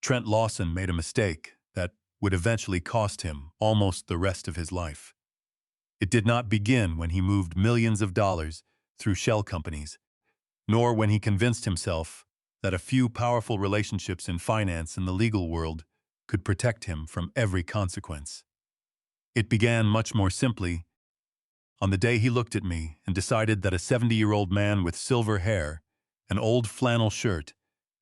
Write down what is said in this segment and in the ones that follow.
Trent Lawson made a mistake that would eventually cost him almost the rest of his life. It did not begin when he moved millions of dollars through shell companies, nor when he convinced himself that a few powerful relationships in finance and the legal world could protect him from every consequence. It began much more simply on the day he looked at me and decided that a 70-year-old man with silver hair, an old flannel shirt,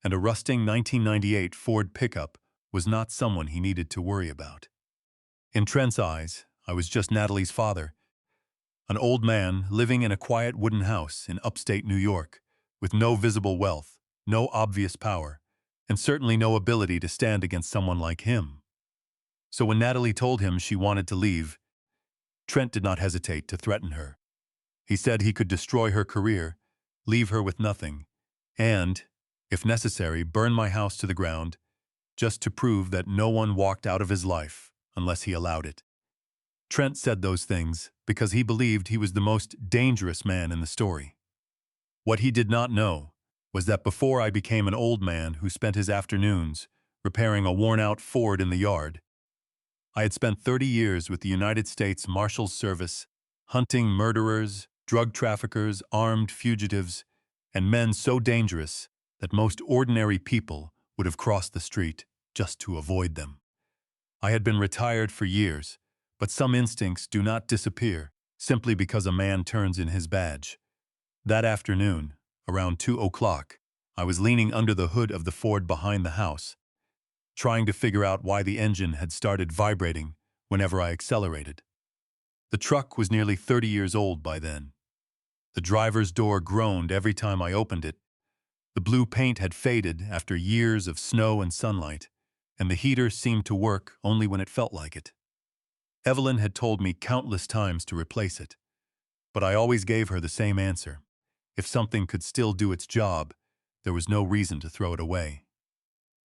and a rusting 1998 Ford pickup was not someone he needed to worry about. In Trent's eyes, I was just Natalie's father, an old man living in a quiet wooden house in upstate New York, with no visible wealth, no obvious power, and certainly no ability to stand against someone like him. So when Natalie told him she wanted to leave, Trent did not hesitate to threaten her. He said he could destroy her career, leave her with nothing, and, if necessary, burn my house to the ground, just to prove that no one walked out of his life unless he allowed it. Trent said those things because he believed he was the most dangerous man in the story. What he did not know was that before I became an old man who spent his afternoons repairing a worn-out Ford in the yard, I had spent 30 years with the United States Marshals Service, hunting murderers, drug traffickers, armed fugitives, and men so dangerous that most ordinary people would have crossed the street just to avoid them. I had been retired for years, but some instincts do not disappear simply because a man turns in his badge. That afternoon, around 2 o'clock, I was leaning under the hood of the Ford behind the house, trying to figure out why the engine had started vibrating whenever I accelerated. The truck was nearly 30 years old by then. The driver's door groaned every time I opened it. The blue paint had faded after years of snow and sunlight, and the heater seemed to work only when it felt like it. Evelyn had told me countless times to replace it, but I always gave her the same answer. If something could still do its job, there was no reason to throw it away.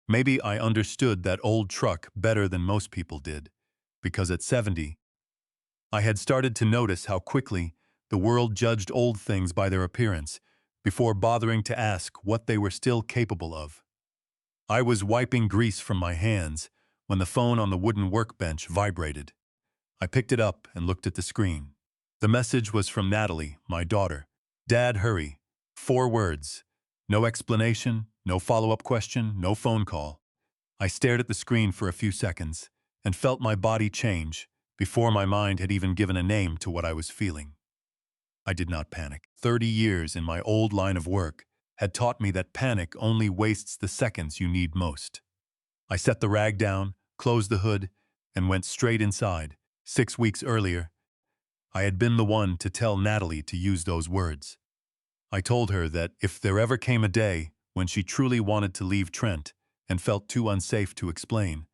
Maybe I understood that old truck better than most people did, because at 70, I had started to notice how quickly the world judged old things by their appearance before bothering to ask what they were still capable of. I was wiping grease from my hands when the phone on the wooden workbench vibrated. I picked it up and looked at the screen. The message was from Natalie, my daughter. "Dad, hurry." 4 words. No explanation, no follow-up question, no phone call. I stared at the screen for a few seconds and felt my body change before my mind had even given a name to what I was feeling. I did not panic. 30 years in my old line of work had taught me that panic only wastes the seconds you need most. I set the rag down, closed the hood, and went straight inside. 6 weeks earlier, I had been the one to tell Natalie to use those words. I told her that if there ever came a day when she truly wanted to leave Trent and felt too unsafe to explain,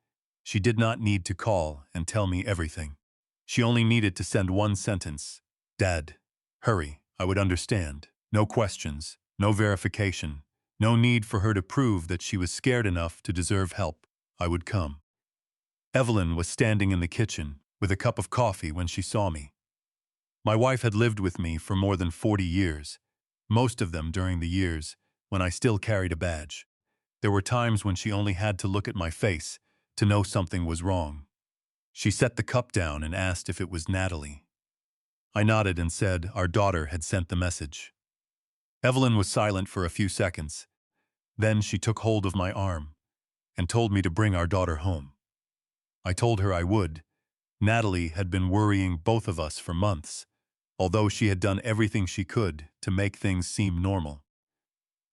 she did not need to call and tell me everything. She only needed to send one sentence: "Dad, hurry." I would understand. No questions, no verification, no need for her to prove that she was scared enough to deserve help. I would come. Evelyn was standing in the kitchen with a cup of coffee when she saw me. My wife had lived with me for more than 40 years, most of them during the years when I still carried a badge. There were times when she only had to look at my face to know something was wrong. She set the cup down and asked if it was Natalie. I nodded and said our daughter had sent the message. Evelyn was silent for a few seconds. Then she took hold of my arm and told me to bring our daughter home. I told her I would. Natalie had been worrying both of us for months, although she had done everything she could to make things seem normal.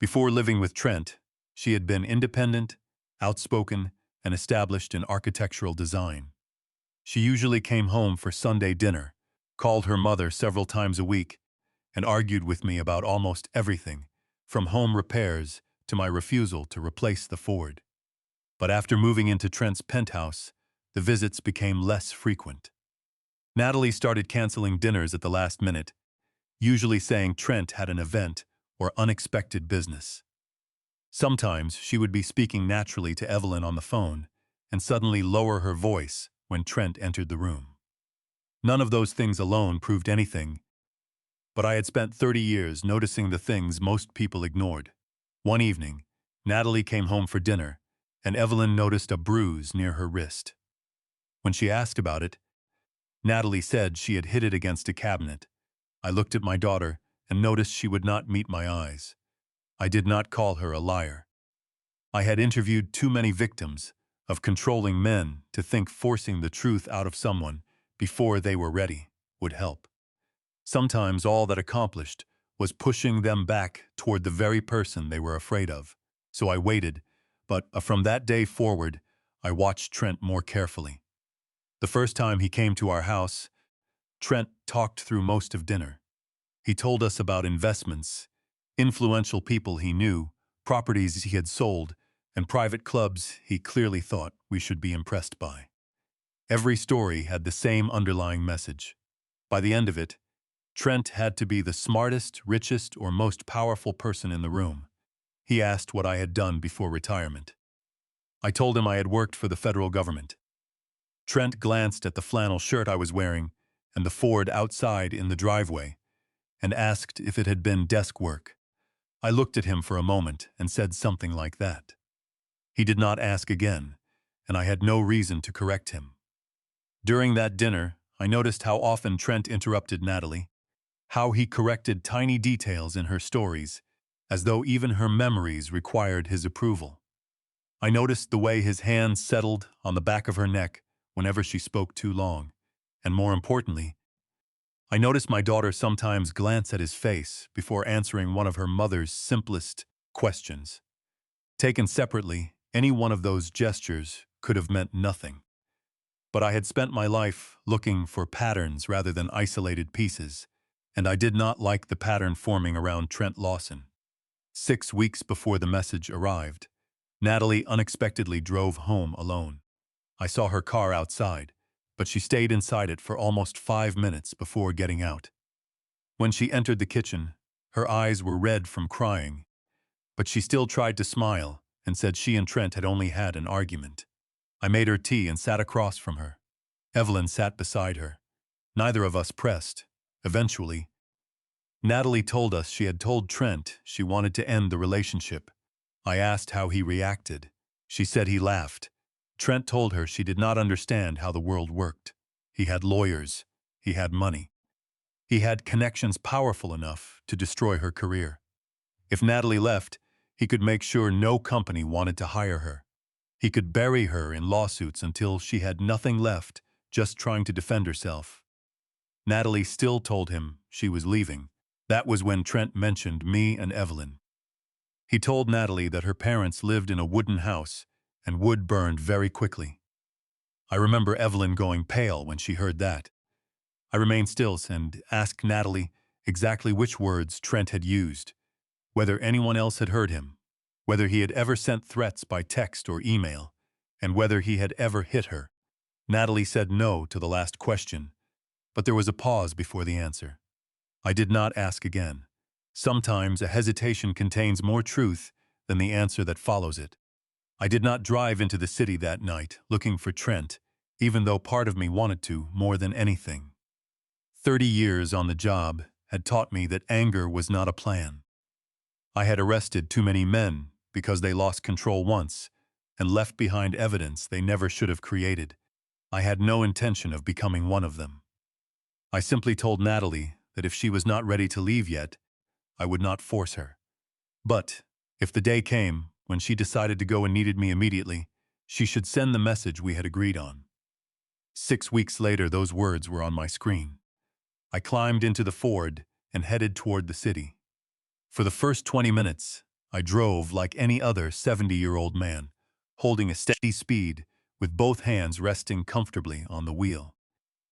Before living with Trent, she had been independent, outspoken, and established in architectural design. She usually came home for Sunday dinner, called her mother several times a week, and argued with me about almost everything, from home repairs to my refusal to replace the Ford. But after moving into Trent's penthouse, the visits became less frequent. Natalie started canceling dinners at the last minute, usually saying Trent had an event or unexpected business. Sometimes she would be speaking naturally to Evelyn on the phone and suddenly lower her voice when Trent entered the room. None of those things alone proved anything, but I had spent 30 years noticing the things most people ignored. One evening, Natalie came home for dinner, and Evelyn noticed a bruise near her wrist. When she asked about it, Natalie said she had hit it against a cabinet. I looked at my daughter and noticed she would not meet my eyes. I did not call her a liar. I had interviewed too many victims of controlling men to think forcing the truth out of someone before they were ready would help. Sometimes all that accomplished was pushing them back toward the very person they were afraid of. So I waited, but from that day forward, I watched Trent more carefully. The first time he came to our house, Trent talked through most of dinner. He told us about investments, influential people he knew, properties he had sold, and private clubs he clearly thought we should be impressed by. Every story had the same underlying message. By the end of it, Trent had to be the smartest, richest, or most powerful person in the room. He asked what I had done before retirement. I told him I had worked for the federal government. Trent glanced at the flannel shirt I was wearing and the Ford outside in the driveway and asked if it had been desk work. I looked at him for a moment and said something like that. He did not ask again, and I had no reason to correct him. During that dinner, I noticed how often Trent interrupted Natalie, how he corrected tiny details in her stories, as though even her memories required his approval. I noticed the way his hands settled on the back of her neck whenever she spoke too long, and more importantly, I noticed my daughter sometimes glance at his face before answering one of her mother's simplest questions. Taken separately, any one of those gestures could have meant nothing. But I had spent my life looking for patterns rather than isolated pieces, and I did not like the pattern forming around Trent Lawson. 6 weeks before the message arrived, Natalie unexpectedly drove home alone. I saw her car outside, but she stayed inside it for almost 5 minutes before getting out. When she entered the kitchen, her eyes were red from crying, but she still tried to smile and said she and Trent had only had an argument. I made her tea and sat across from her. Evelyn sat beside her. Neither of us pressed. Eventually, Natalie told us she had told Trent she wanted to end the relationship. I asked how he reacted. She said he laughed. Trent told her she did not understand how the world worked. He had lawyers. He had money. He had connections powerful enough to destroy her career. If Natalie left, he could make sure no company wanted to hire her. He could bury her in lawsuits until she had nothing left, just trying to defend herself. Natalie still told him she was leaving. That was when Trent mentioned me and Evelyn. He told Natalie that her parents lived in a wooden house, and wood burned very quickly. I remember Evelyn going pale when she heard that. I remained still and asked Natalie exactly which words Trent had used, whether anyone else had heard him, whether he had ever sent threats by text or email, and whether he had ever hit her. Natalie said no to the last question, but there was a pause before the answer. I did not ask again. Sometimes a hesitation contains more truth than the answer that follows it. I did not drive into the city that night looking for Trent, even though part of me wanted to more than anything. 30 years on the job had taught me that anger was not a plan. I had arrested too many men because they lost control once and left behind evidence they never should have created. I had no intention of becoming one of them. I simply told Natalie that if she was not ready to leave yet, I would not force her. But if the day came when she decided to go and needed me immediately, she should send the message we had agreed on. 6 weeks later, those words were on my screen. I climbed into the Ford and headed toward the city. For the first 20 minutes, I drove like any other 70-year-old man, holding a steady speed with both hands resting comfortably on the wheel.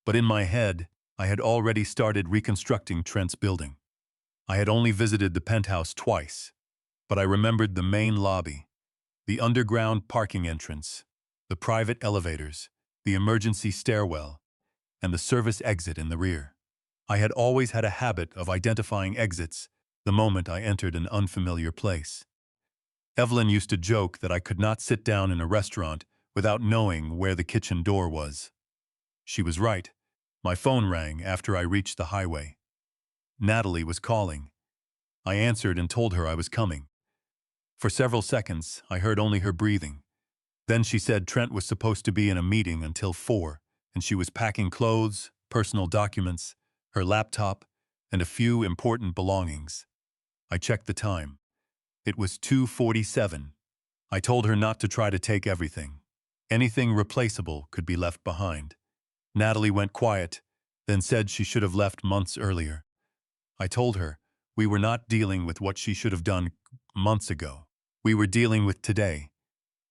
But in my head, I had already started reconstructing Trent's building. I had only visited the penthouse twice, but I remembered the main lobby, the underground parking entrance, the private elevators, the emergency stairwell, and the service exit in the rear. I had always had a habit of identifying exits the moment I entered an unfamiliar place. Evelyn used to joke that I could not sit down in a restaurant without knowing where the kitchen door was. She was right. My phone rang after I reached the highway. Natalie was calling. I answered and told her I was coming. For several seconds, I heard only her breathing. Then she said Trent was supposed to be in a meeting until 4, and she was packing clothes, personal documents, her laptop, and a few important belongings. I checked the time. It was 2:47. I told her not to try to take everything. Anything replaceable could be left behind. Natalie went quiet, then said she should have left months earlier. I told her we were not dealing with what she should have done months ago. We were dealing with today.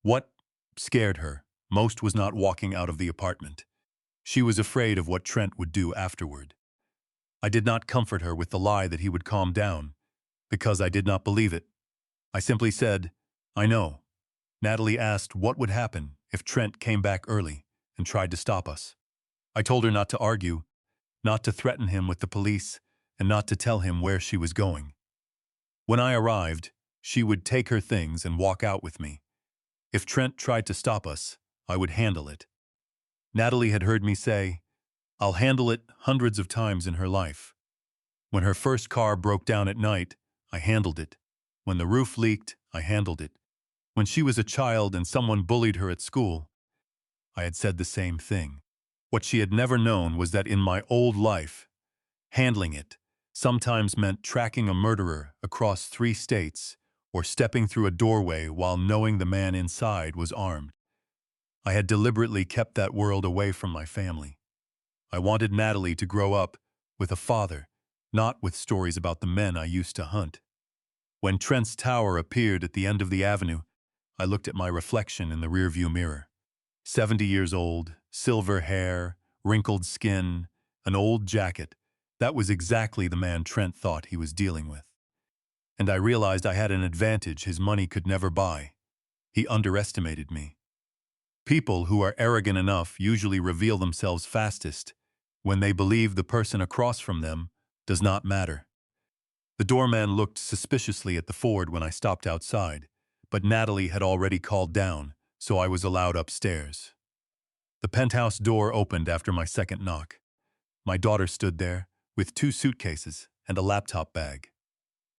What scared her most was not walking out of the apartment. She was afraid of what Trent would do afterward. I did not comfort her with the lie that he would calm down, because I did not believe it. I simply said, I know. Natalie asked what would happen if Trent came back early and tried to stop us. I told her not to argue, not to threaten him with the police, and not to tell him where she was going. When I arrived, she would take her things and walk out with me. If Trent tried to stop us, I would handle it. Natalie had heard me say, I'll handle it hundreds of times in her life. When her first car broke down at night, I handled it. When the roof leaked, I handled it. When she was a child and someone bullied her at school, I had said the same thing. What she had never known was that in my old life, handling it sometimes meant tracking a murderer across 3 states or stepping through a doorway while knowing the man inside was armed. I had deliberately kept that world away from my family. I wanted Natalie to grow up with a father, not with stories about the men I used to hunt. When Trent's tower appeared at the end of the avenue, I looked at my reflection in the rearview mirror. 70 years old, silver hair, wrinkled skin, an old jacket. That was exactly the man Trent thought he was dealing with. And I realized I had an advantage his money could never buy. He underestimated me. People who are arrogant enough usually reveal themselves fastest when they believe the person across from them does not matter. The doorman looked suspiciously at the Ford when I stopped outside, but Natalie had already called down, so I was allowed upstairs. The penthouse door opened after my second knock. My daughter stood there, with 2 suitcases and a laptop bag.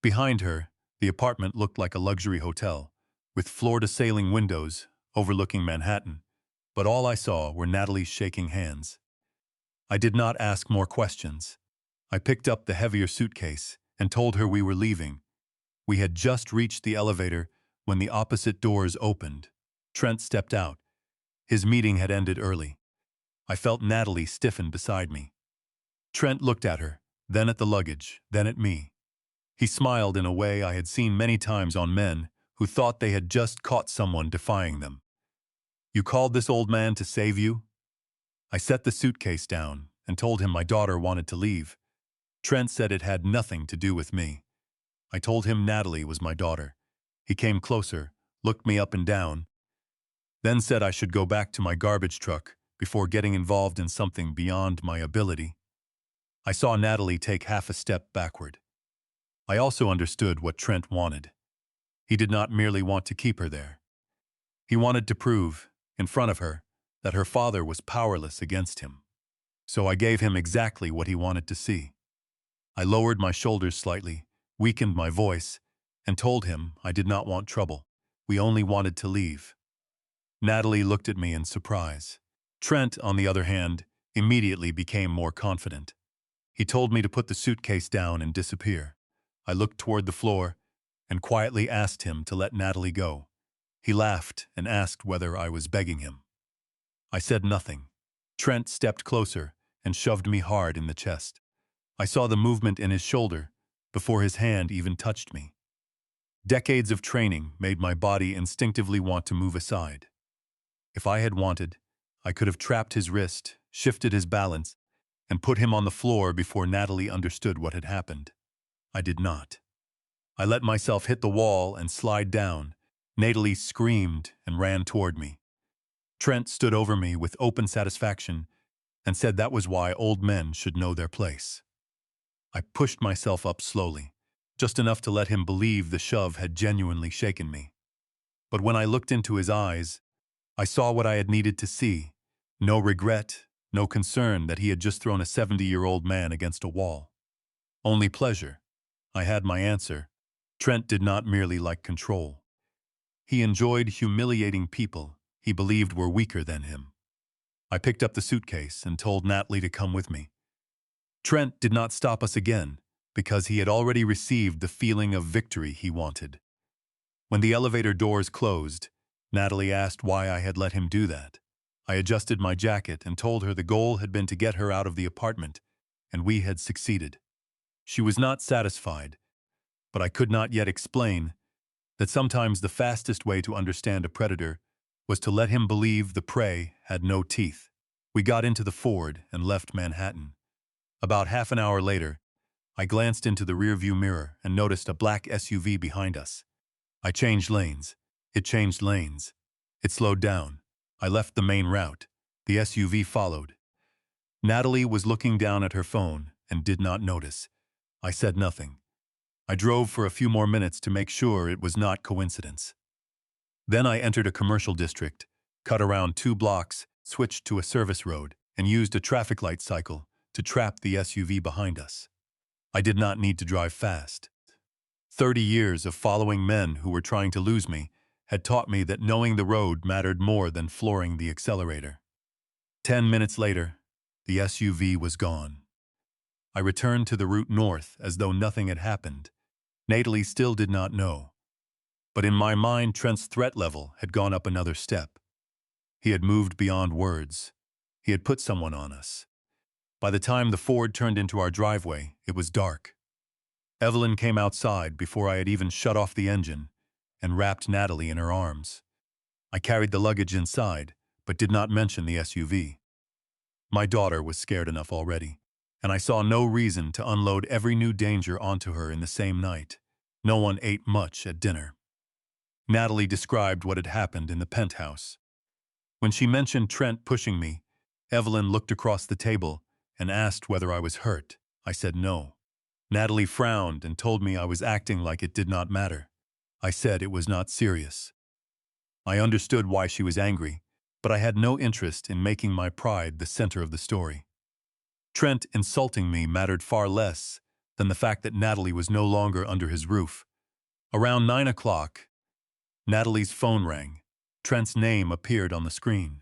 Behind her, the apartment looked like a luxury hotel, with floor-to-ceiling windows overlooking Manhattan, but all I saw were Natalie's shaking hands. I did not ask more questions. I picked up the heavier suitcase and told her we were leaving. We had just reached the elevator when the opposite doors opened. Trent stepped out. His meeting had ended early. I felt Natalie stiffen beside me. Trent looked at her, then at the luggage, then at me. He smiled in a way I had seen many times on men who thought they had just caught someone defying them. You called this old man to save you? I set the suitcase down and told him my daughter wanted to leave. Trent said it had nothing to do with me. I told him Natalie was my daughter. He came closer, looked me up and down, then said I should go back to my garbage truck before getting involved in something beyond my ability. I saw Natalie take half a step backward. I also understood what Trent wanted. He did not merely want to keep her there. He wanted to prove, in front of her, that her father was powerless against him. So I gave him exactly what he wanted to see. I lowered my shoulders slightly, weakened my voice, and told him I did not want trouble. We only wanted to leave. Natalie looked at me in surprise. Trent, on the other hand, immediately became more confident. He told me to put the suitcase down and disappear. I looked toward the floor and quietly asked him to let Natalie go. He laughed and asked whether I was begging him. I said nothing. Trent stepped closer and shoved me hard in the chest. I saw the movement in his shoulder before his hand even touched me. Decades of training made my body instinctively want to move aside. If I had wanted, I could have trapped his wrist, shifted his balance, and put him on the floor before Natalie understood what had happened. I did not. I let myself hit the wall and slide down. Natalie screamed and ran toward me. Trent stood over me with open satisfaction and said that was why old men should know their place. I pushed myself up slowly, just enough to let him believe the shove had genuinely shaken me. But when I looked into his eyes, I saw what I had needed to see. No regret, no concern that he had just thrown a 70-year-old man against a wall. Only pleasure. I had my answer. Trent did not merely like control. He enjoyed humiliating people he believed were weaker than him. I picked up the suitcase and told Natalie to come with me. Trent did not stop us again because he had already received the feeling of victory he wanted. When the elevator doors closed, Natalie asked why I had let him do that. I adjusted my jacket and told her the goal had been to get her out of the apartment, and we had succeeded. She was not satisfied, but I could not yet explain that sometimes the fastest way to understand a predator was to let him believe the prey had no teeth. We got into the Ford and left Manhattan. About half an hour later, I glanced into the rearview mirror and noticed a black SUV behind us. I changed lanes. It changed lanes. It slowed down. I left the main route. The SUV followed. Natalie was looking down at her phone and did not notice. I said nothing. I drove for a few more minutes to make sure it was not coincidence. Then I entered a commercial district, cut around 2 blocks, switched to a service road, and used a traffic light cycle to trap the SUV behind us. I did not need to drive fast. 30 years of following men who were trying to lose me had taught me that knowing the road mattered more than flooring the accelerator. 10 minutes later, the SUV was gone. I returned to the route north as though nothing had happened. Natalie still did not know. But in my mind, Trent's threat level had gone up another step. He had moved beyond words. He had put someone on us. By the time the Ford turned into our driveway, it was dark. Evelyn came outside before I had even shut off the engine and wrapped Natalie in her arms. I carried the luggage inside, but did not mention the SUV. My daughter was scared enough already, and I saw no reason to unload every new danger onto her in the same night. No one ate much at dinner. Natalie described what had happened in the penthouse. When she mentioned Trent pushing me, Evelyn looked across the table and asked whether I was hurt. I said no. Natalie frowned and told me I was acting like it did not matter. I said it was not serious. I understood why she was angry, but I had no interest in making my pride the center of the story. Trent insulting me mattered far less than the fact that Natalie was no longer under his roof. Around 9 o'clock, Natalie's phone rang. Trent's name appeared on the screen.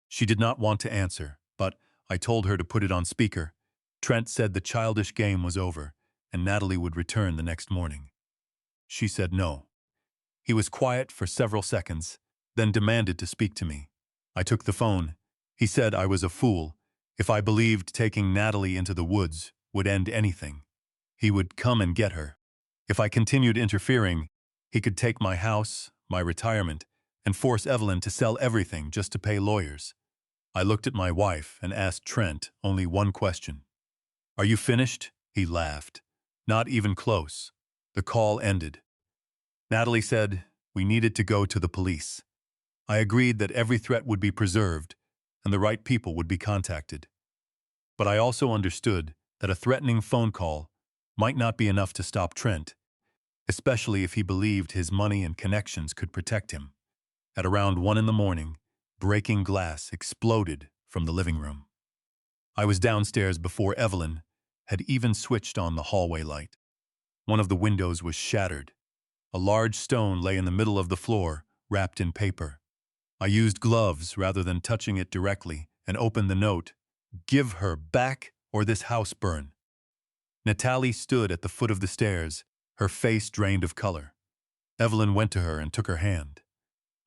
She did not want to answer, but I told her to put it on speaker. Trent said the childish game was over, and Natalie would return the next morning. She said no. He was quiet for several seconds, then demanded to speak to me. I took the phone. He said I was a fool if I believed taking Natalie into the woods would end anything. He would come and get her. If I continued interfering, he could take my house, my retirement, and force Evelyn to sell everything just to pay lawyers. I looked at my wife and asked Trent only one question. "Are you finished?" He laughed. "Not even close." The call ended. Natalie said we needed to go to the police. I agreed that every threat would be preserved and the right people would be contacted. But I also understood that a threatening phone call might not be enough to stop Trent, especially if he believed his money and connections could protect him. At around 1 in the morning, breaking glass exploded from the living room. I was downstairs before Evelyn had even switched on the hallway light. One of the windows was shattered. A large stone lay in the middle of the floor, wrapped in paper. I used gloves rather than touching it directly and opened the note. "Give her back or this house burn." Natalie stood at the foot of the stairs, her face drained of color. Evelyn went to her and took her hand.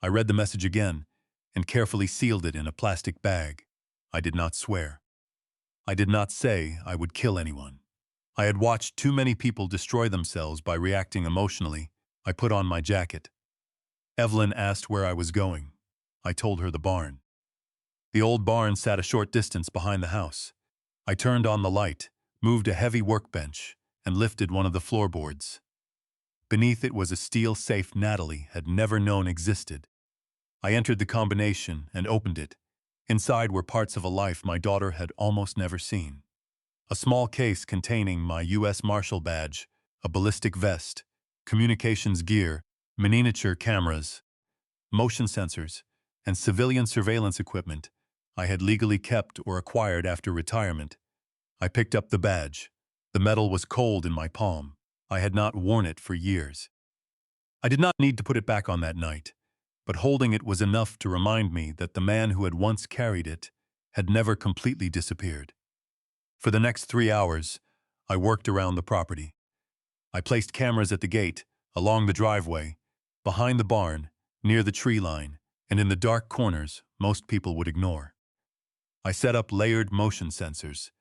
I read the message again and carefully sealed it in a plastic bag. I did not swear. I did not say I would kill anyone. I had watched too many people destroy themselves by reacting emotionally. I put on my jacket. Evelyn asked where I was going. I told her the barn. The old barn sat a short distance behind the house. I turned on the light, moved a heavy workbench, and lifted one of the floorboards. Beneath it was a steel safe Natalie had never known existed. I entered the combination and opened it. Inside were parts of a life my daughter had almost never seen. A small case containing my U.S. Marshal badge, a ballistic vest, communications gear, miniature cameras, motion sensors, and civilian surveillance equipment I had legally kept or acquired after retirement. I picked up the badge. The metal was cold in my palm. I had not worn it for years. I did not need to put it back on that night. but holding it was enough to remind me that the man who had once carried it had never completely disappeared. For the next 3 hours, I worked around the property. I placed cameras at the gate, along the driveway, behind the barn, near the tree line, and in the dark corners most people would ignore. I set up layered motion sensors,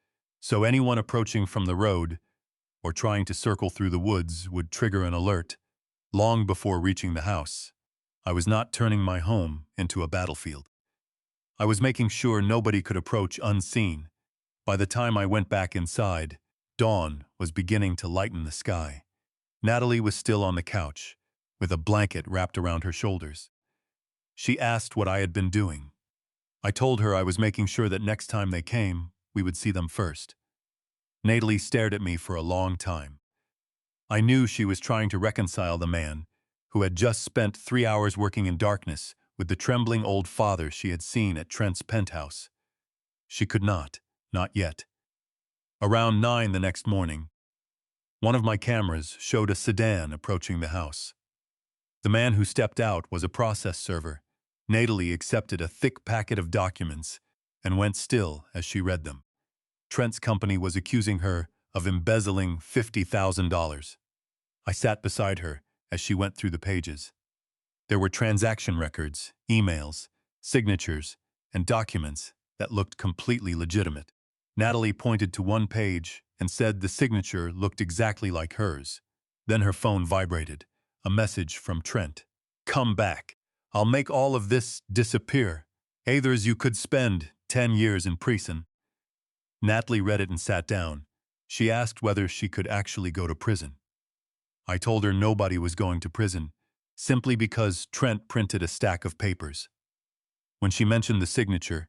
so anyone approaching from the road or trying to circle through the woods would trigger an alert long before reaching the house. I was not turning my home into a battlefield. I was making sure nobody could approach unseen. By the time I went back inside, dawn was beginning to lighten the sky. Natalie was still on the couch, with a blanket wrapped around her shoulders. She asked what I had been doing. I told her I was making sure that next time they came, we would see them first. Natalie stared at me for a long time. I knew she was trying to reconcile the man who had just spent 3 hours working in darkness with the trembling old father she had seen at Trent's penthouse. She could not yet. Around 9 the next morning, one of my cameras showed a sedan approaching the house. The man who stepped out was a process server. Natalie accepted a thick packet of documents and went still as she read them. Trent's company was accusing her of embezzling $50,000. I sat beside her as she went through the pages. There were transaction records, emails, signatures, and documents that looked completely legitimate. Natalie pointed to one page and said the signature looked exactly like hers. Then her phone vibrated. A message from Trent. "Come back. I'll make all of this disappear. Either's you could spend 10 years in prison." Natalie read it and sat down. She asked whether she could actually go to prison. I told her nobody was going to prison, simply because Trent printed a stack of papers. When she mentioned the signature,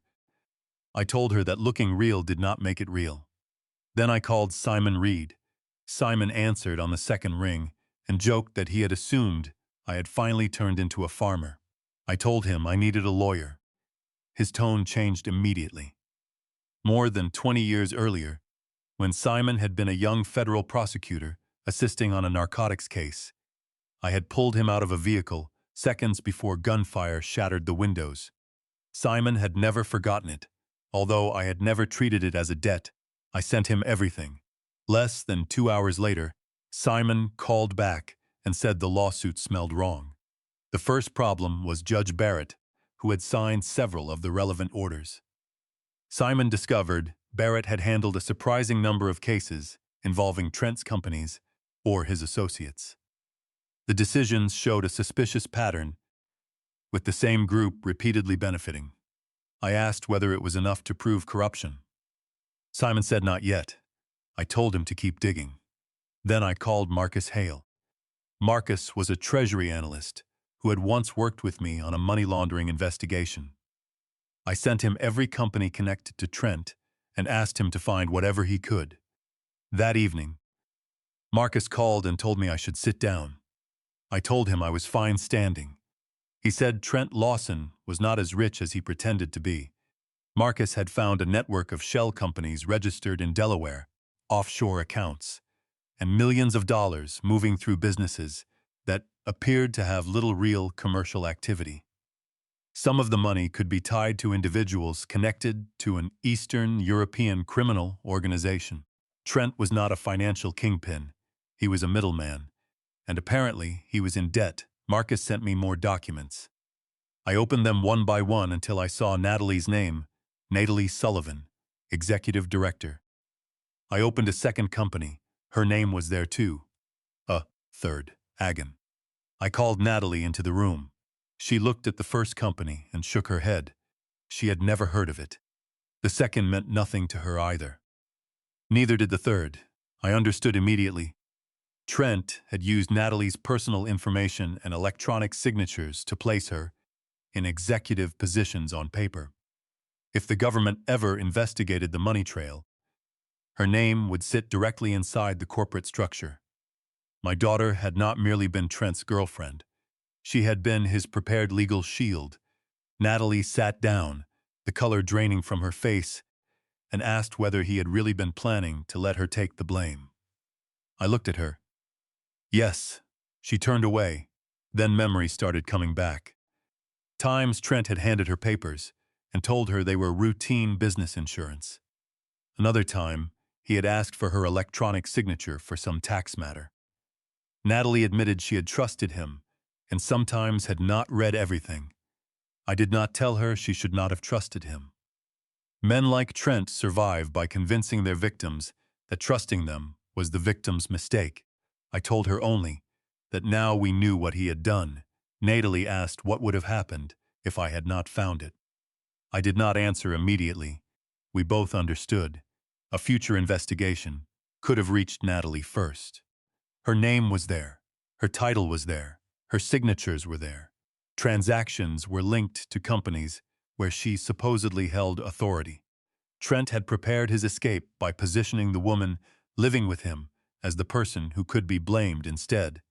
I told her that looking real did not make it real. Then I called Simon Reed. Simon answered on the second ring and joked that he had assumed I had finally turned into a farmer. I told him I needed a lawyer. His tone changed immediately. More than 20 years earlier, when Simon had been a young federal prosecutor assisting on a narcotics case, I had pulled him out of a vehicle seconds before gunfire shattered the windows. Simon had never forgotten it. Although I had never treated it as a debt, I sent him everything. Less than 2 hours later, Simon called back and said the lawsuit smelled wrong. The first problem was Judge Barrett, who had signed several of the relevant orders. Simon discovered Barrett had handled a surprising number of cases involving Trent's companies or his associates. The decisions showed a suspicious pattern, with the same group repeatedly benefiting. I asked whether it was enough to prove corruption. Simon said not yet. I told him to keep digging. Then I called Marcus Hale. Marcus was a treasury analyst who had once worked with me on a money laundering investigation. I sent him every company connected to Trent and asked him to find whatever he could. That evening, Marcus called and told me I should sit down. I told him I was fine standing. He said Trent Lawson was not as rich as he pretended to be. Marcus had found a network of shell companies registered in Delaware, offshore accounts, and millions of dollars moving through businesses that appeared to have little real commercial activity. Some of the money could be tied to individuals connected to an Eastern European criminal organization. Trent was not a financial kingpin. He was a middleman, and apparently he was in debt. Marcus sent me more documents. I opened them one by one until I saw Natalie's name, Natalie Sullivan, Executive Director. I opened a second company. Her name was there too. A third, Agon. I called Natalie into the room. She looked at the first company and shook her head. She had never heard of it. The second meant nothing to her either. Neither did the third. I understood immediately. Trent had used Natalie's personal information and electronic signatures to place her in executive positions on paper. If the government ever investigated the money trail, her name would sit directly inside the corporate structure. My daughter had not merely been Trent's girlfriend. She had been his prepared legal shield. Natalie sat down, the color draining from her face, and asked whether he had really been planning to let her take the blame. I looked at her. Yes. She turned away. Then memory started coming back. Times Trent had handed her papers and told her they were routine business insurance. Another time, he had asked for her electronic signature for some tax matter. Natalie admitted she had trusted him and sometimes had not read everything. I did not tell her she should not have trusted him. Men like Trent survive by convincing their victims that trusting them was the victim's mistake. I told her only that now we knew what he had done. Natalie asked what would have happened if I had not found it. I did not answer immediately. We both understood. A future investigation could have reached Natalie first. Her name was there. Her title was there. Her signatures were there. Transactions were linked to companies where she supposedly held authority. Trent had prepared his escape by positioning the woman living with him as the person who could be blamed instead.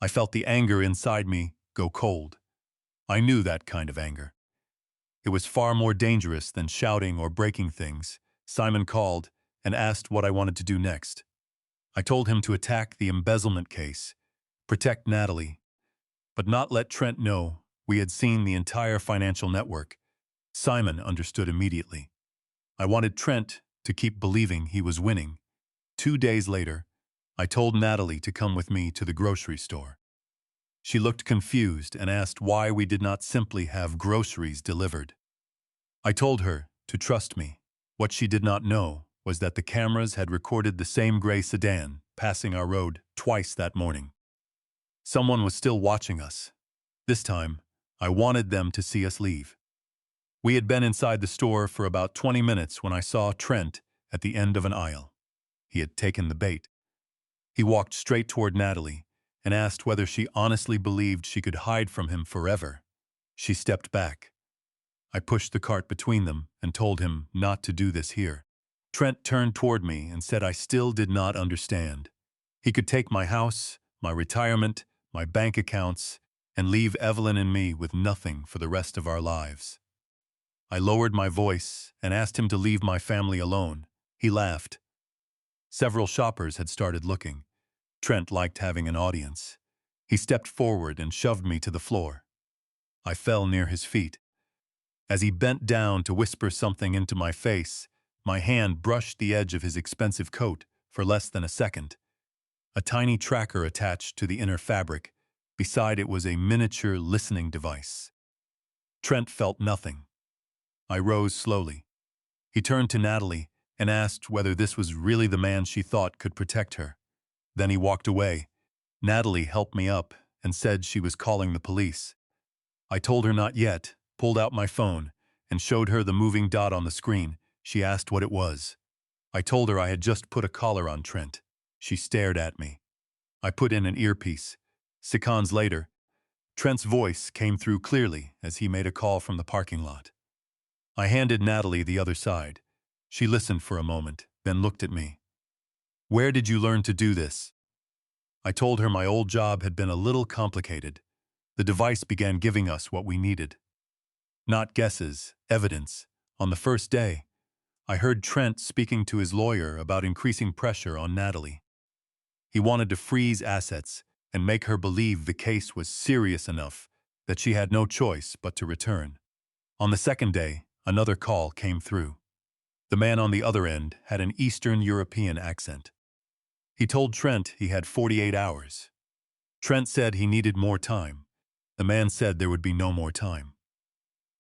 I felt the anger inside me go cold. I knew that kind of anger. It was far more dangerous than shouting or breaking things. Simon called and asked what I wanted to do next. I told him to attack the embezzlement case, protect Natalie, but not let Trent know we had seen the entire financial network. Simon understood immediately. I wanted Trent to keep believing he was winning. 2 days later, I told Natalie to come with me to the grocery store. She looked confused and asked why we did not simply have groceries delivered. I told her to trust me. What she did not know was that the cameras had recorded the same gray sedan passing our road twice that morning. Someone was still watching us. This time, I wanted them to see us leave. We had been inside the store for about 20 minutes when I saw Trent at the end of an aisle. He had taken the bait. He walked straight toward Natalie and asked whether she honestly believed she could hide from him forever. She stepped back. I pushed the cart between them and told him not to do this here. Trent turned toward me and said I still did not understand. He could take my house, my retirement, my bank accounts, and leave Evelyn and me with nothing for the rest of our lives. I lowered my voice and asked him to leave my family alone. He laughed. Several shoppers had started looking. Trent liked having an audience. He stepped forward and shoved me to the floor. I fell near his feet. As he bent down to whisper something into my face, my hand brushed the edge of his expensive coat for less than a second. A tiny tracker attached to the inner fabric. Beside it was a miniature listening device. Trent felt nothing. I rose slowly. He turned to Natalie and asked whether this was really the man she thought could protect her. Then he walked away. Natalie helped me up and said she was calling the police. I told her not yet, pulled out my phone, and showed her the moving dot on the screen. She asked what it was. I told her I had just put a collar on Trent. She stared at me. I put in an earpiece. Seconds later, Trent's voice came through clearly as he made a call from the parking lot. I handed Natalie the other side. She listened for a moment, then looked at me. "Where did you learn to do this?" I told her my old job had been a little complicated. The device began giving us what we needed. Not guesses, evidence. On the first day, I heard Trent speaking to his lawyer about increasing pressure on Natalie. He wanted to freeze assets and make her believe the case was serious enough that she had no choice but to return. On the second day, another call came through. The man on the other end had an Eastern European accent. He told Trent he had 48 hours. Trent said he needed more time. The man said there would be no more time.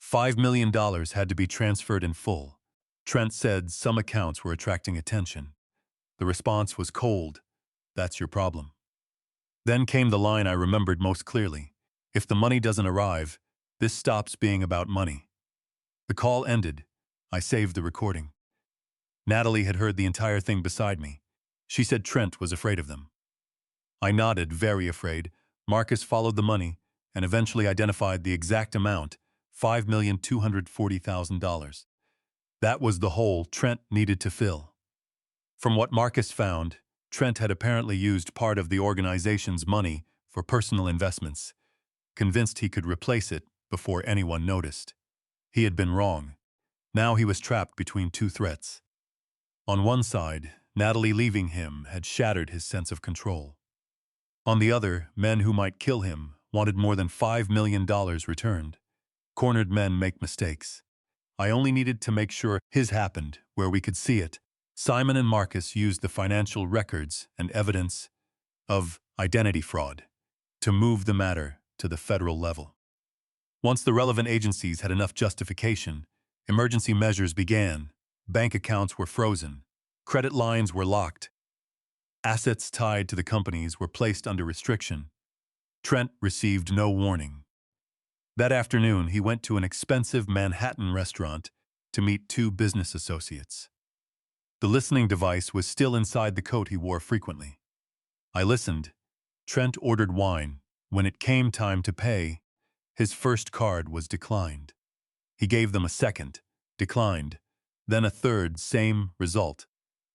$5 million had to be transferred in full. Trent said some accounts were attracting attention. The response was cold. "That's your problem." Then came the line I remembered most clearly. "If the money doesn't arrive, this stops being about money." The call ended. I saved the recording. Natalie had heard the entire thing beside me. She said Trent was afraid of them. I nodded, very afraid. Marcus followed the money and eventually identified the exact amount, $5,240,000. That was the hole Trent needed to fill. From what Marcus found, Trent had apparently used part of the organization's money for personal investments, convinced he could replace it before anyone noticed. He had been wrong. Now he was trapped between two threats. On one side, Natalie leaving him had shattered his sense of control. On the other, men who might kill him wanted more than $5 million returned. Cornered men make mistakes. I only needed to make sure his happened where we could see it. Simon and Marcus used the financial records and evidence of identity fraud to move the matter to the federal level. Once the relevant agencies had enough justification, emergency measures began. Bank accounts were frozen. Credit lines were locked. Assets tied to the companies were placed under restriction. Trent received no warning. That afternoon, he went to an expensive Manhattan restaurant to meet two business associates. The listening device was still inside the coat he wore frequently. I listened. Trent ordered wine. When it came time to pay, his first card was declined. He gave them a second, declined, then a third, same result.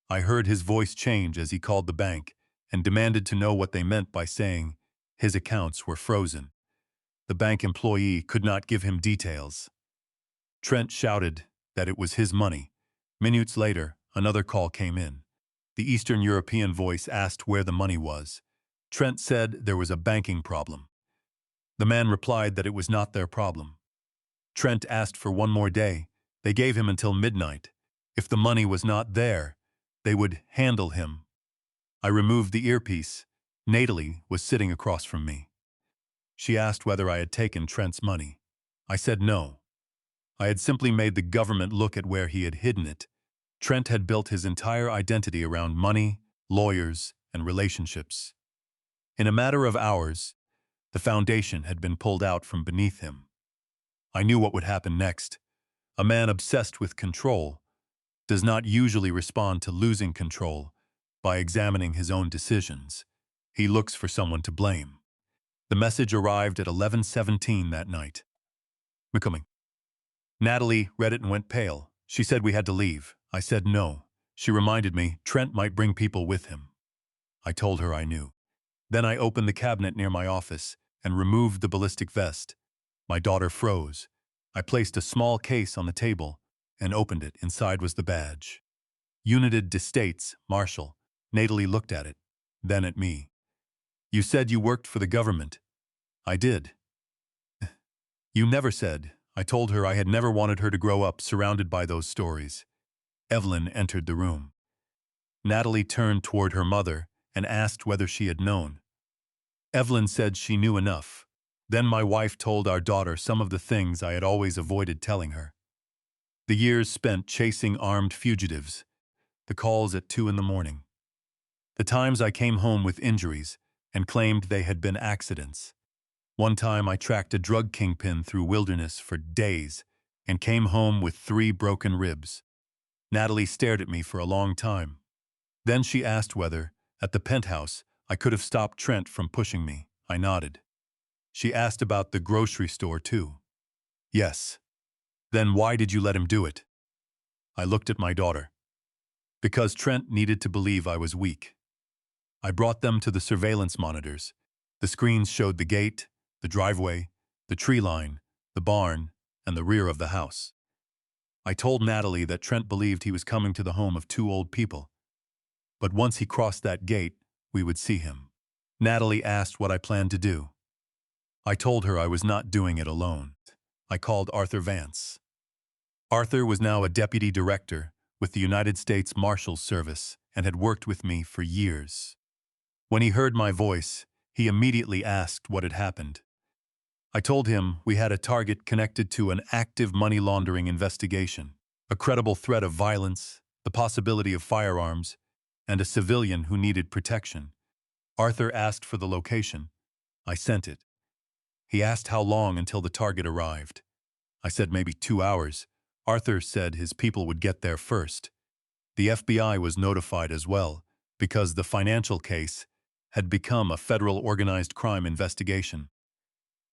I heard his voice change as he called the bank and demanded to know what they meant by saying his accounts were frozen. The bank employee could not give him details. Trent shouted that it was his money. Minutes later, another call came in. The Eastern European voice asked where the money was. Trent said there was a banking problem. The man replied that it was not their problem. Trent asked for one more day. They gave him until midnight. If the money was not there, they would handle him. I removed the earpiece. Natalie was sitting across from me. She asked whether I had taken Trent's money. I said no. I had simply made the government look at where he had hidden it. Trent had built his entire identity around money, lawyers, and relationships. In a matter of hours, the foundation had been pulled out from beneath him. I knew what would happen next. A man obsessed with control does not usually respond to losing control by examining his own decisions. He looks for someone to blame. The message arrived at 11:17 that night. "We're coming." Natalie read it and went pale. She said we had to leave. I said no. She reminded me Trent might bring people with him. I told her I knew. Then I opened the cabinet near my office and removed the ballistic vest. My daughter froze. I placed a small case on the table and opened it. Inside was the badge. United States Marshal. Natalie looked at it, then at me. "You said you worked for the government." "I did." "You never said." I told her I had never wanted her to grow up surrounded by those stories. Evelyn entered the room. Natalie turned toward her mother and asked whether she had known. Evelyn said she knew enough. Then my wife told our daughter some of the things I had always avoided telling her. The years spent chasing armed fugitives, the calls at 2 in the morning, the times I came home with injuries and claimed they had been accidents. One time I tracked a drug kingpin through wilderness for days and came home with 3 broken ribs. Natalie stared at me for a long time. Then she asked whether, at the penthouse, I could have stopped Trent from pushing me. I nodded. She asked about the grocery store too. Yes. Then why did you let him do it? I looked at my daughter. Because Trent needed to believe I was weak. I brought them to the surveillance monitors. The screens showed the gate, the driveway, the tree line, the barn, and the rear of the house. I told Natalie that Trent believed he was coming to the home of 2 old people. But once he crossed that gate, we would see him. Natalie asked what I planned to do. I told her I was not doing it alone. I called Arthur Vance. Arthur was now a deputy director with the United States Marshals Service and had worked with me for years. When he heard my voice, he immediately asked what had happened. I told him we had a target connected to an active money laundering investigation, a credible threat of violence, the possibility of firearms, and a civilian who needed protection. Arthur asked for the location. I sent it. He asked how long until the target arrived. I said maybe 2 hours. Arthur said his people would get there first. The FBI was notified as well, because the financial case had become a federal organized crime investigation.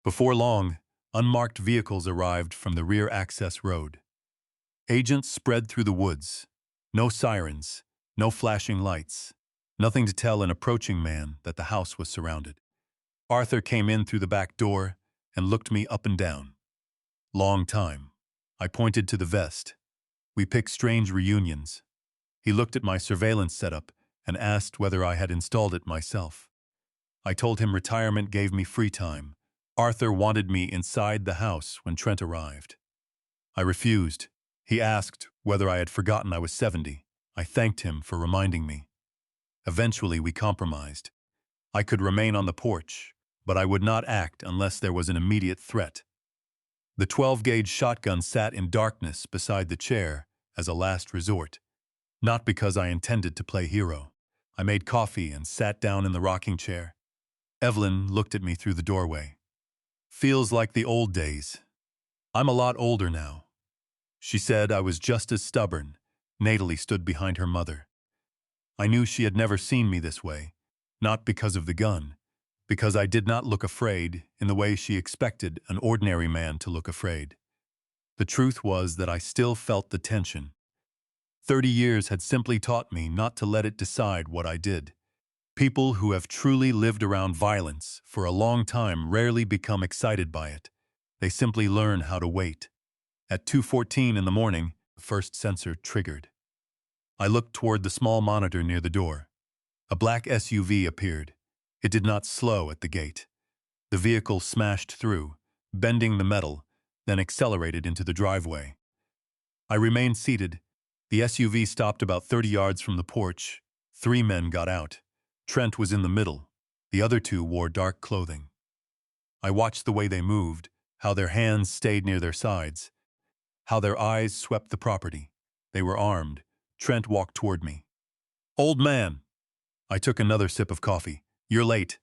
Before long, unmarked vehicles arrived from the rear access road. Agents spread through the woods. No sirens, no flashing lights, nothing to tell an approaching man that the house was surrounded. Arthur came in through the back door and looked me up and down. Long time. I pointed to the vest. We picked strange reunions. He looked at my surveillance setup and asked whether I had installed it myself. I told him retirement gave me free time, Arthur wanted me inside the house when Trent arrived. I refused. He asked whether I had forgotten I was 70. I thanked him for reminding me. Eventually, we compromised. I could remain on the porch, but I would not act unless there was an immediate threat. The 12-gauge shotgun sat in darkness beside the chair as a last resort, not because I intended to play hero. I made coffee and sat down in the rocking chair. Evelyn looked at me through the doorway. Feels like the old days. I'm a lot older now. She said I was just as stubborn. Natalie stood behind her mother. I knew she had never seen me this way, not because of the gun, because I did not look afraid in the way she expected an ordinary man to look afraid. The truth was that I still felt the tension. 30 years had simply taught me not to let it decide what I did. People who have truly lived around violence for a long time rarely become excited by it. They simply learn how to wait. At 2:14 in the morning, the first sensor triggered. I looked toward the small monitor near the door. A black SUV appeared. It did not slow at the gate. The vehicle smashed through, bending the metal, then accelerated into the driveway. I remained seated. The SUV stopped about 30 yards from the porch. 3 men got out. Trent was in the middle. The other 2 wore dark clothing. I watched the way they moved, how their hands stayed near their sides, how their eyes swept the property. They were armed. Trent walked toward me. "Old man." I took another sip of coffee. "You're late."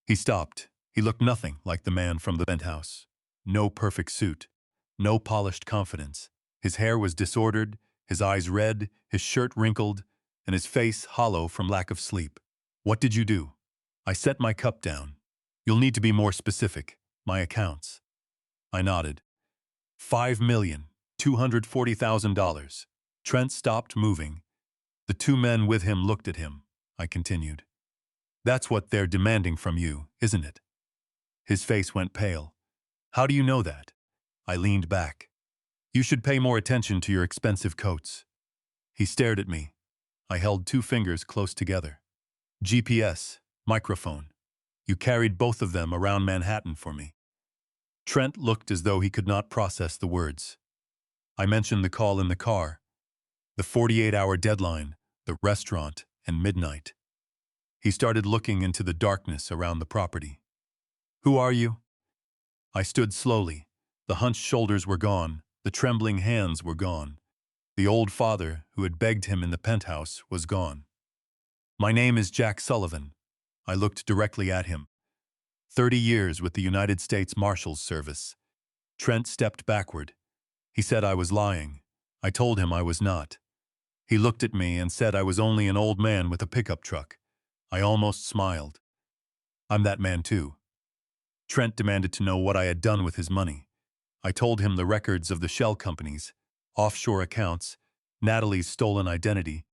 He stopped. He looked nothing like the man from the penthouse. No perfect suit. No polished confidence. His hair was disordered, his eyes red, his shirt wrinkled, and his face hollow from lack of sleep. "What did you do?" I set my cup down. "You'll need to be more specific. My accounts." I nodded. $5,240,000. Trent stopped moving. The 2 men with him looked at him. I continued. "That's what they're demanding from you, isn't it?" His face went pale. "How do you know that?" I leaned back. "You should pay more attention to your expensive coats." He stared at me. I held 2 fingers close together. "GPS, microphone. You carried both of them around Manhattan for me." Trent looked as though he could not process the words. I mentioned the call in the car, the 48-hour deadline, the restaurant, and midnight. He started looking into the darkness around the property. "Who are you?" I stood slowly. The hunched shoulders were gone. The trembling hands were gone. The old father, who had begged him in the penthouse, was gone. "My name is Jack Sullivan." I looked directly at him. 30 years with the United States Marshals Service. Trent stepped backward. He said I was lying. I told him I was not. He looked at me and said I was only an old man with a pickup truck. I almost smiled. "I'm that man too." Trent demanded to know what I had done with his money. I told him the records of the shell companies, offshore accounts, Natalie's stolen identity,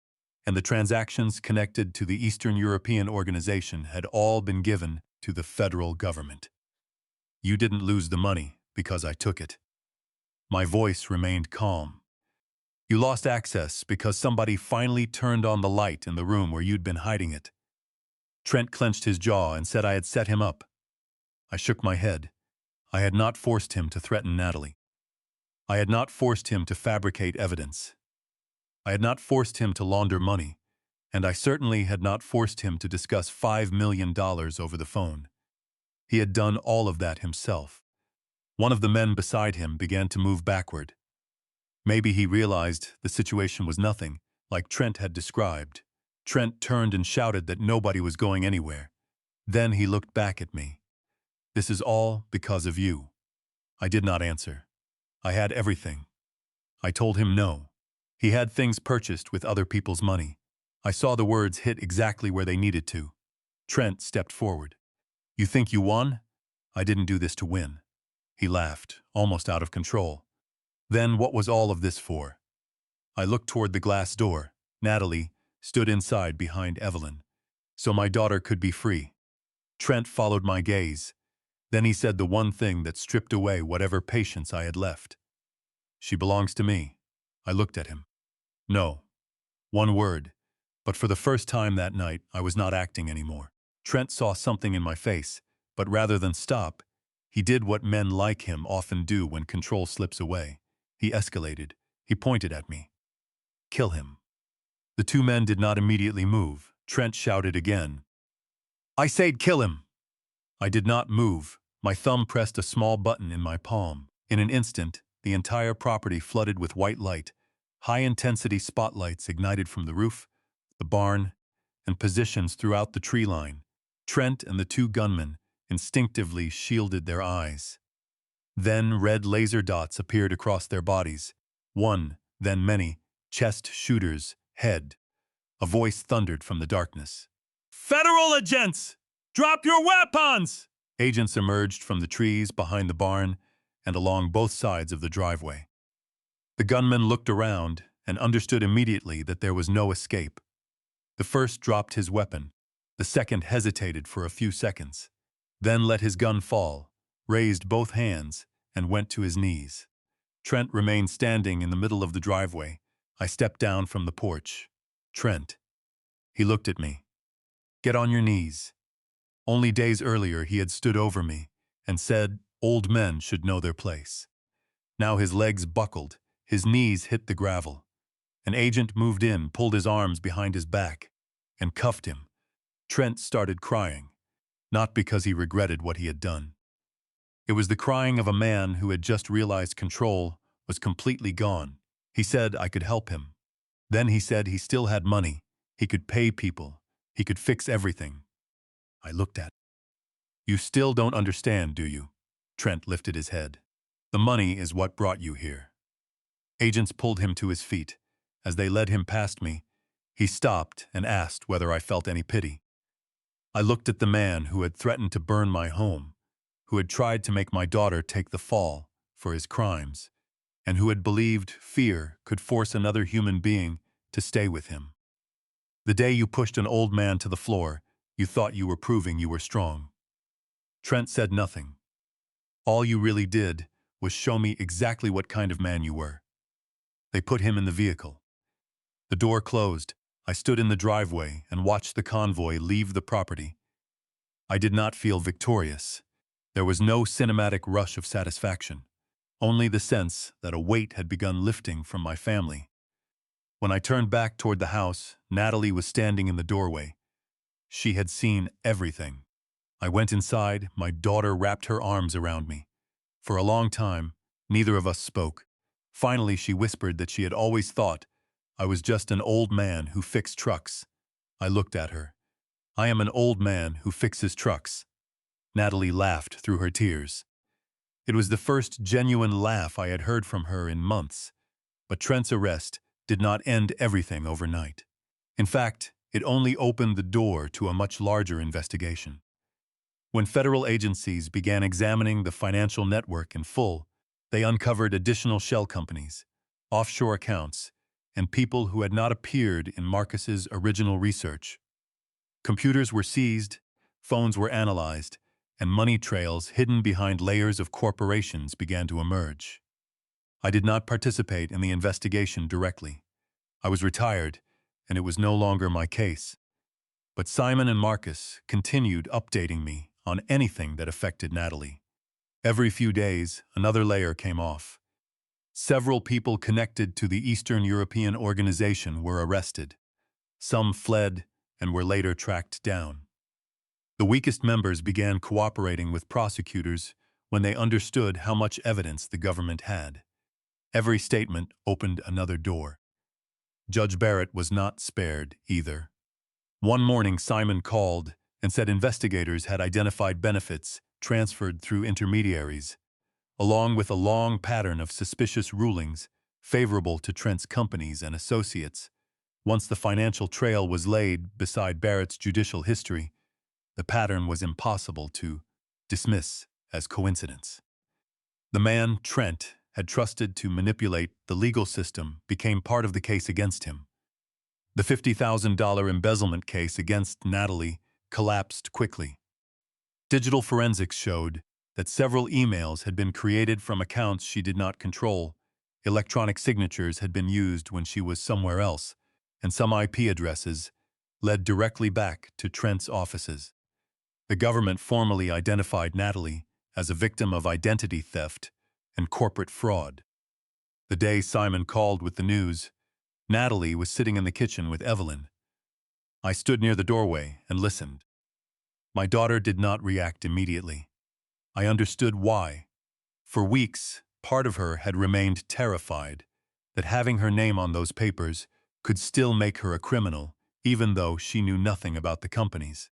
and the transactions connected to the Eastern European organization had all been given to the federal government. "You didn't lose the money because I took it." My voice remained calm. "You lost access because somebody finally turned on the light in the room where you'd been hiding it." Trent clenched his jaw and said I had set him up. I shook my head. I had not forced him to threaten Natalie. I had not forced him to fabricate evidence. I had not forced him to launder money, and I certainly had not forced him to discuss $5 million over the phone. He had done all of that himself. One of the men beside him began to move backward. Maybe he realized the situation was nothing, like Trent had described. Trent turned and shouted that nobody was going anywhere. Then he looked back at me. "This is all because of you." I did not answer. I had everything. I told him no. He had things purchased with other people's money. I saw the words hit exactly where they needed to. Trent stepped forward. "You think you won? I didn't do this to win." He laughed, almost out of control. "Then what was all of this for?" I looked toward the glass door. Natalie stood inside behind Evelyn, so my daughter could be free. Trent followed my gaze. Then he said the one thing that stripped away whatever patience I had left. "She belongs to me." I looked at him. No. One word. But for the first time that night, I was not acting anymore. Trent saw something in my face, but rather than stop, He did what men like him often do when control slips away. He escalated. He pointed at me. Kill him. The two men did not immediately move. Trent shouted again. I said kill him. I did not move. My thumb pressed a small button in my palm. In an instant, the entire property flooded with white light. High-intensity spotlights ignited from the roof, the barn, and positions throughout the tree line. Trent and the two gunmen instinctively shielded their eyes. Then red laser dots appeared across their bodies. One, then many, chest shooters, head. A voice thundered from the darkness. Federal agents! Drop your weapons! Agents emerged from the trees behind the barn and along both sides of the driveway. The gunman looked around and understood immediately that there was no escape. The first dropped his weapon. The second hesitated for a few seconds, then let his gun fall, raised both hands, and went to his knees. Trent remained standing in the middle of the driveway. I stepped down from the porch. Trent. He looked at me. Get on your knees. Only days earlier he had stood over me and said old men should know their place. Now his legs buckled, his knees hit the gravel. An agent moved in, pulled his arms behind his back, and cuffed him. Trent started crying, not because he regretted what he had done. It was the crying of a man who had just realized control was completely gone. He said I could help him. Then he said he still had money. He could pay people. He could fix everything. I looked at him. You still don't understand, do you? Trent lifted his head. The money is what brought you here. Agents pulled him to his feet. As they led him past me, he stopped and asked whether I felt any pity. I looked at the man who had threatened to burn my home, who had tried to make my daughter take the fall for his crimes, and who had believed fear could force another human being to stay with him. The day you pushed an old man to the floor, you thought you were proving you were strong. Trent said nothing. All you really did was show me exactly what kind of man you were. They put him in the vehicle. The door closed. I stood in the driveway and watched the convoy leave the property. I did not feel victorious. There was no cinematic rush of satisfaction, only the sense that a weight had begun lifting from my family. When I turned back toward the house, Natalie was standing in the doorway. She had seen everything. I went inside, my daughter wrapped her arms around me. For a long time, neither of us spoke. Finally, she whispered that she had always thought I was just an old man who fixed trucks. I looked at her. I am an old man who fixes trucks. Natalie laughed through her tears. It was the first genuine laugh I had heard from her in months. But Trent's arrest did not end everything overnight. In fact, it only opened the door to a much larger investigation. When federal agencies began examining the financial network in full, they uncovered additional shell companies, offshore accounts, and people who had not appeared in Marcus's original research. Computers were seized, phones were analyzed, and money trails hidden behind layers of corporations began to emerge. I did not participate in the investigation directly. I was retired, and it was no longer my case. But Simon and Marcus continued updating me on anything that affected Natalie. Every few days, another layer came off. Several people connected to the Eastern European organization were arrested. Some fled and were later tracked down. The weakest members began cooperating with prosecutors when they understood how much evidence the government had. Every statement opened another door. Judge Barrett was not spared either. One morning, Simon called and said investigators had identified benefits transferred through intermediaries, along with a long pattern of suspicious rulings favorable to Trent's companies and associates. Once the financial trail was laid beside Barrett's judicial history, the pattern was impossible to dismiss as coincidence. The man Trent had trusted to manipulate the legal system became part of the case against him. The $50,000 embezzlement case against Natalie collapsed quickly. Digital forensics showed that several emails had been created from accounts she did not control. Electronic signatures had been used when she was somewhere else, and some IP addresses led directly back to Trent's offices. The government formally identified Natalie as a victim of identity theft and corporate fraud. The day Simon called with the news, Natalie was sitting in the kitchen with Evelyn. I stood near the doorway and listened. My daughter did not react immediately. I understood why. For weeks, part of her had remained terrified that having her name on those papers could still make her a criminal, even though she knew nothing about the companies.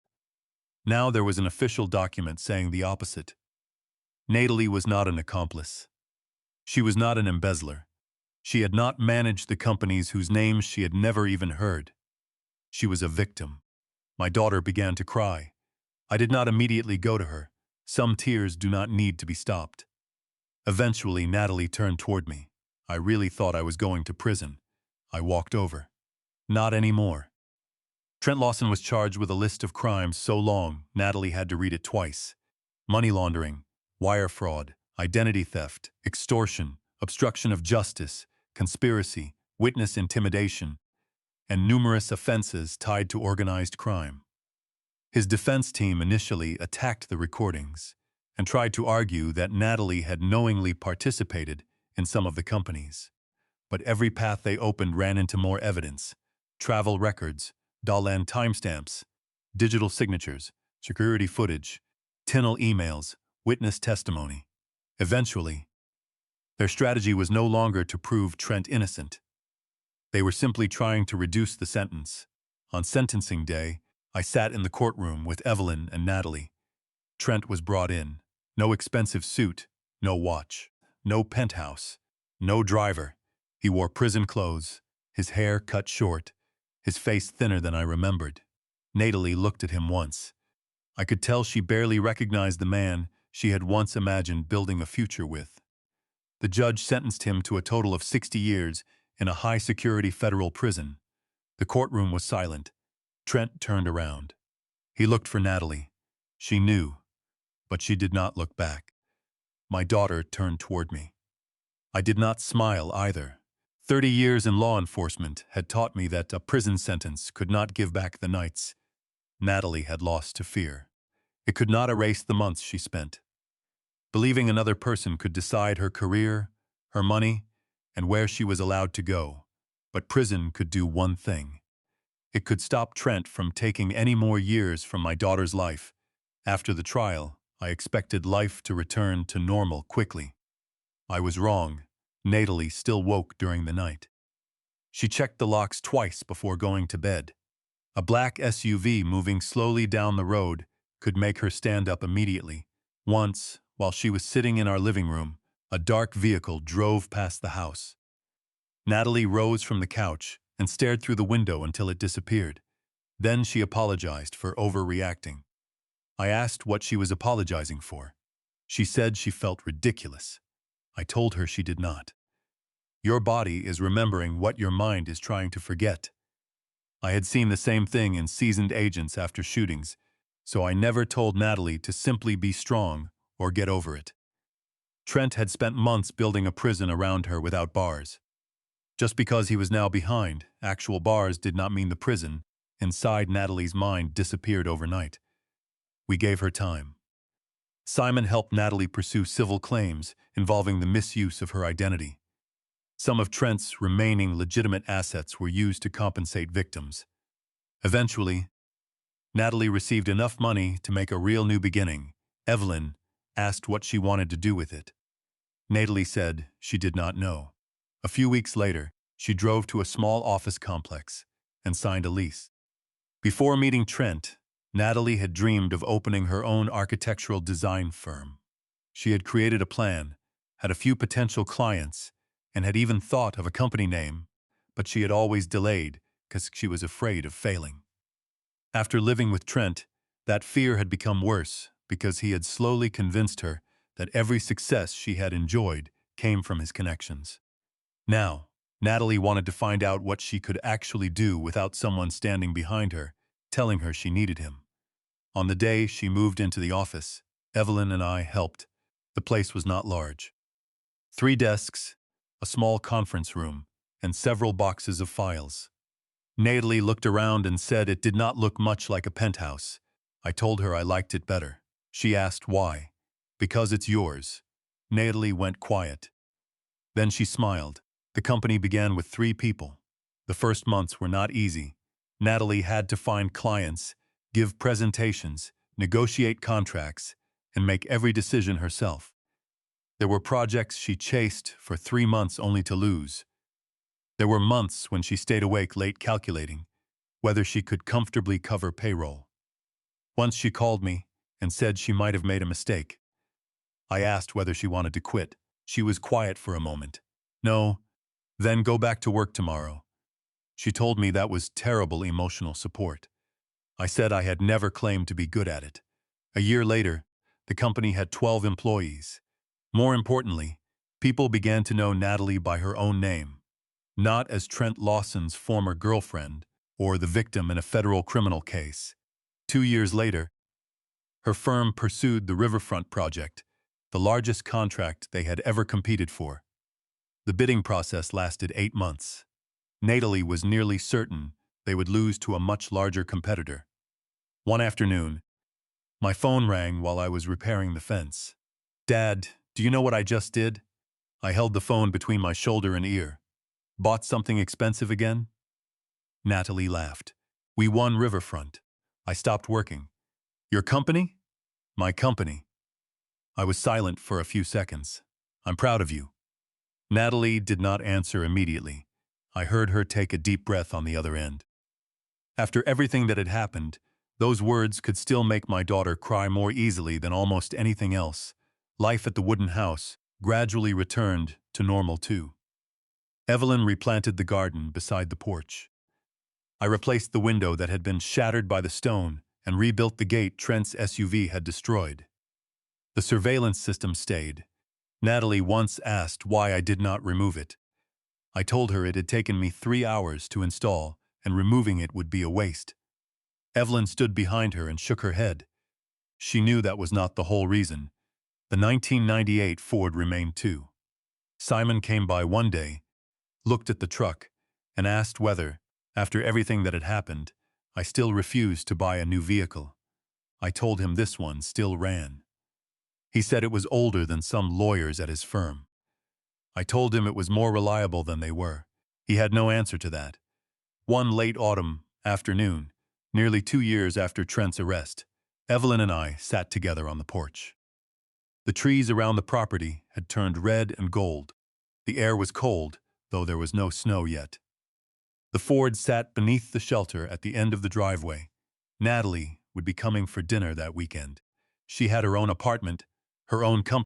Now there was an official document saying the opposite. Natalie was not an accomplice. She was not an embezzler. She had not managed the companies whose names she had never even heard. She was a victim. My daughter began to cry. I did not immediately go to her. Some tears do not need to be stopped. Eventually, Natalie turned toward me. I really thought I was going to prison. I walked over. Not anymore. Trent Lawson was charged with a list of crimes so long, Natalie had to read it twice. Money laundering, wire fraud, identity theft, extortion, obstruction of justice, conspiracy, witness intimidation, and numerous offenses tied to organized crime. His defense team initially attacked the recordings and tried to argue that Natalie had knowingly participated in some of the companies. But every path they opened ran into more evidence: travel records, Dalan timestamps, digital signatures, security footage, Tinnell emails, witness testimony. Eventually, their strategy was no longer to prove Trent innocent. They were simply trying to reduce the sentence. On sentencing day, I sat in the courtroom with Evelyn and Natalie. Trent was brought in. No expensive suit, no watch, no penthouse, no driver. He wore prison clothes, his hair cut short, his face thinner than I remembered. Natalie looked at him once. I could tell she barely recognized the man she had once imagined building a future with. The judge sentenced him to a total of 60 years in a high-security federal prison. The courtroom was silent. Trent turned around. He looked for Natalie. She knew, but she did not look back. My daughter turned toward me. I did not smile either. 30 years in law enforcement had taught me that a prison sentence could not give back the nights Natalie had lost to fear. It could not erase the months she spent believing another person could decide her career, her money, and where she was allowed to go. But prison could do one thing. It could stop Trent from taking any more years from my daughter's life. After the trial, I expected life to return to normal quickly. I was wrong. Natalie still woke during the night. She checked the locks twice before going to bed. A black SUV moving slowly down the road could make her stand up immediately. Once, while she was sitting in our living room, a dark vehicle drove past the house. Natalie rose from the couch and stared through the window until it disappeared. Then she apologized for overreacting. I asked what she was apologizing for. She said she felt ridiculous. I told her she did not. Your body is remembering what your mind is trying to forget. I had seen the same thing in seasoned agents after shootings, so I never told Natalie to simply be strong or get over it. Trent had spent months building a prison around her without bars. Just because he was now behind actual bars did not mean the prison inside Natalie's mind disappeared overnight. We gave her time. Simon helped Natalie pursue civil claims involving the misuse of her identity. Some of Trent's remaining legitimate assets were used to compensate victims. Eventually, Natalie received enough money to make a real new beginning. Evelyn asked what she wanted to do with it. Natalie said she did not know. A few weeks later, she drove to a small office complex and signed a lease. Before meeting Trent, Natalie had dreamed of opening her own architectural design firm. She had created a plan, had a few potential clients, and had even thought of a company name, but she had always delayed because she was afraid of failing. After living with Trent, that fear had become worse because he had slowly convinced her that every success she had enjoyed came from his connections. Now, Natalie wanted to find out what she could actually do without someone standing behind her, telling her she needed him. On the day she moved into the office, Evelyn and I helped. The place was not large. 3 desks, a small conference room, and several boxes of files. Natalie looked around and said it did not look much like a penthouse. I told her I liked it better. She asked why. Because it's yours. Natalie went quiet. Then she smiled. The company began with 3 people. The first months were not easy. Natalie had to find clients, give presentations, negotiate contracts, and make every decision herself. There were projects she chased for 3 months only to lose. There were months when she stayed awake late calculating whether she could comfortably cover payroll. Once she called me and said she might have made a mistake. I asked whether she wanted to quit. She was quiet for a moment. No, then go back to work tomorrow. She told me that was terrible emotional support. I said I had never claimed to be good at it. A year later, the company had 12 employees. More importantly, people began to know Natalie by her own name, not as Trent Lawson's former girlfriend or the victim in a federal criminal case. 2 years later, her firm pursued the Riverfront project, the largest contract they had ever competed for. The bidding process lasted 8 months. Natalie was nearly certain they would lose to a much larger competitor. One afternoon, my phone rang while I was repairing the fence. "Dad, do you know what I just did?" I held the phone between my shoulder and ear. "Bought something expensive again?" Natalie laughed. "We won Riverfront. I stopped working." "Your company?" "My company." I was silent for a few seconds. "I'm proud of you." Natalie did not answer immediately. I heard her take a deep breath on the other end. After everything that had happened, those words could still make my daughter cry more easily than almost anything else. Life at the wooden house gradually returned to normal too. Evelyn replanted the garden beside the porch. I replaced the window that had been shattered by the stone and rebuilt the gate Trent's SUV had destroyed. The surveillance system stayed. Natalie once asked why I did not remove it. I told her it had taken me 3 hours to install, and removing it would be a waste. Evelyn stood behind her and shook her head. She knew that was not the whole reason. The 1998 Ford remained too. Simon came by one day, looked at the truck, and asked whether, after everything that had happened, I still refused to buy a new vehicle. I told him this one still ran. He said it was older than some lawyers at his firm. I told him it was more reliable than they were. He had no answer to that. One late autumn afternoon, nearly 2 years after Trent's arrest, Evelyn and I sat together on the porch. The trees around the property had turned red and gold. The air was cold, though there was no snow yet. The Ford sat beneath the shelter at the end of the driveway. Natalie would be coming for dinner that weekend. She had her own apartment, her own company.